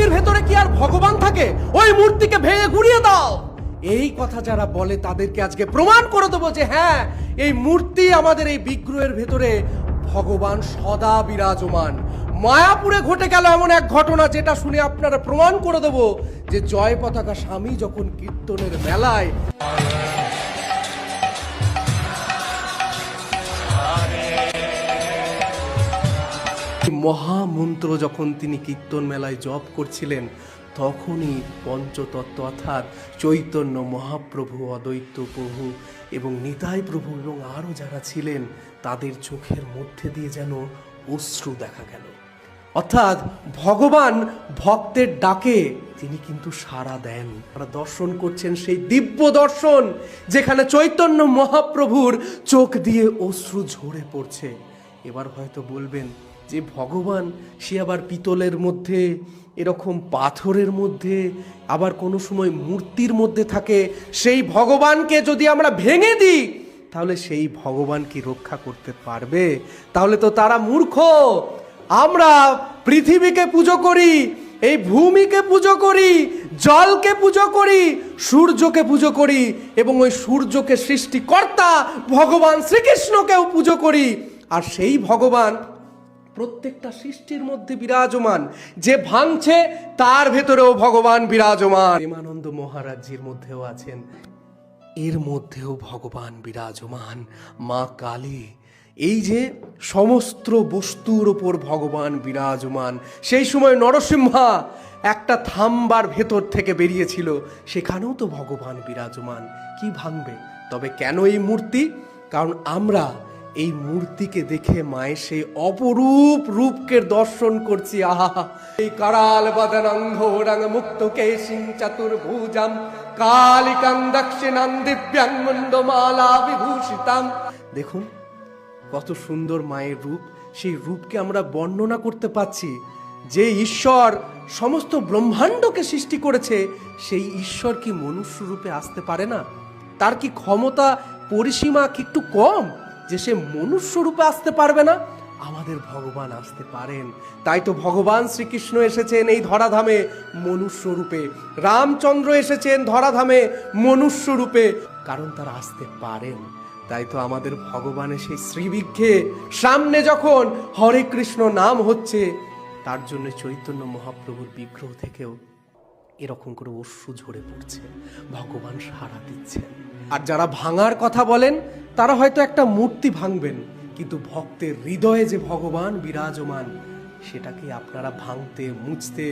মূর্তির ভেতরে কি আর ভগবান থাকে? ওই মূর্তিকে ভেঙে গুড়িয়ে দাও। এই কথা যারা বলে তাদেরকে আজকে প্রমাণ করে দেবো যে হ্যাঁ, এই মূর্তি আমাদের এই বিগ্রহের ভেতরে ভগবান সদা বিরাজমান। মায়াপুরে ঘটে গেল এমন এক ঘটনা যেটা শুনে আপনারা প্রমাণ করে দেবো যে জয় পতাকা স্বামী যখন কীর্তনের মেলায় মহামন্ত্র যখন তিনি কীর্তন মেলায় জপ করছিলেন, তখনই পঞ্চতত্ত্ব অর্থাৎ চৈতন্য মহাপ্রভু, অদ্বৈত প্রভু এবং নিতাই প্রভু এবং আরও যারা ছিলেন তাদের চোখের মধ্যে দিয়ে যেন অশ্রু দেখা গেল। অর্থাৎ ভগবান ভক্তের ডাকে তিনি কিন্তু সাড়া দেন। তারা দর্শন করছেন সেই দিব্য দর্শন যেখানে চৈতন্য মহাপ্রভুর চোখ দিয়ে অশ্রু ঝরে পড়ছে। এবার হয়তো বলবেন যে ভগবান সে আবার পিতলের মধ্যে, এরকম পাথরের মধ্যে, আবার কোনো সময় মূর্তির মধ্যে থাকে। সেই ভগবানকে যদি আমরা ভেঙে দিই তাহলে সেই ভগবান কি রক্ষা করতে পারবে? তাহলে তো তারা মূর্খ। আমরা পৃথিবীকে পুজো করি, এই ভূমিকে পুজো করি, জলকে পুজো করি, সূর্যকে পুজো করি এবং ওই সূর্যকে সৃষ্টিকর্তা ভগবান শ্রীকৃষ্ণকেও পুজো করি। আর সেই ভগবান প্রত্যেকটা সৃষ্টির মধ্যে বিরাজমান। যে ভাঙছে তার ভেতরেও ভগবান বিরাজমান। প্রেমানন্দ মহারাজজির মধ্যেও আছেন, এর মধ্যেও ভগবান বিরাজমান। মা কালী, এই যে সমস্ত বস্তুর ওপর ভগবান বিরাজমান। সেই সময় নরসিংহা একটা থাম্বার ভেতর থেকে বেরিয়েছিল, সেখানেও তো ভগবান বিরাজমান। কি ভাঙবে? তবে কেন এই মূর্তি? কারণ আমরা এই মূর্তিকে দেখে মায়ের সেই অপরূপ রূপকে দর্শন করছি। আহা, এই কারাল বদনঙ্ঘোরং মুক্ত কেশিং চতুর্ভুজাম কালিকাং দক্ষিণাং দিব্যাং মুন্ডমালা বিভূষিতাম। দেখুন কত সুন্দর মায়ের রূপ। সেই রূপকে আমরা বর্ণনা করতে পারছি। যে ঈশ্বর সমস্ত ব্রহ্মাণ্ডকে সৃষ্টি করেছে, সেই ঈশ্বর কি মনুষ্য রূপে আসতে পারে না? তার কি ক্ষমতা পরিসীমা কি একটু কম যে সে মনুষ্য রূপে আসতে পারবে না? আমাদের ভগবান আসতে পারেন। তাই তো ভগবান শ্রীকৃষ্ণ এসেছেন এই ধরাধামে মনুষ্য রূপে, রামচন্দ্র এসেছেন ধরাধামে মনুষ্য রূপে, কারণ তারা আসতে পারেন। তাই তো আমাদের ভগবানের সেই শ্রীবিগ্রহে সামনে যখন হরে কৃষ্ণ নাম হচ্ছে, তার জন্য চৈতন্য মহাপ্রভুর বিগ্রহ থেকেও এরকম করে অশ্রু ঝরে পড়ছে, ভগবান সাড়া দিচ্ছেন। আর যারা ভাঙার কথা বলেন তারা হয়তো একটা মূর্তি ভাঙবেন, কিন্তু ভক্তের হৃদয়ে যে ভগবান বিরাজমান সেটাকে আপনারা ভাঙতে মুছতে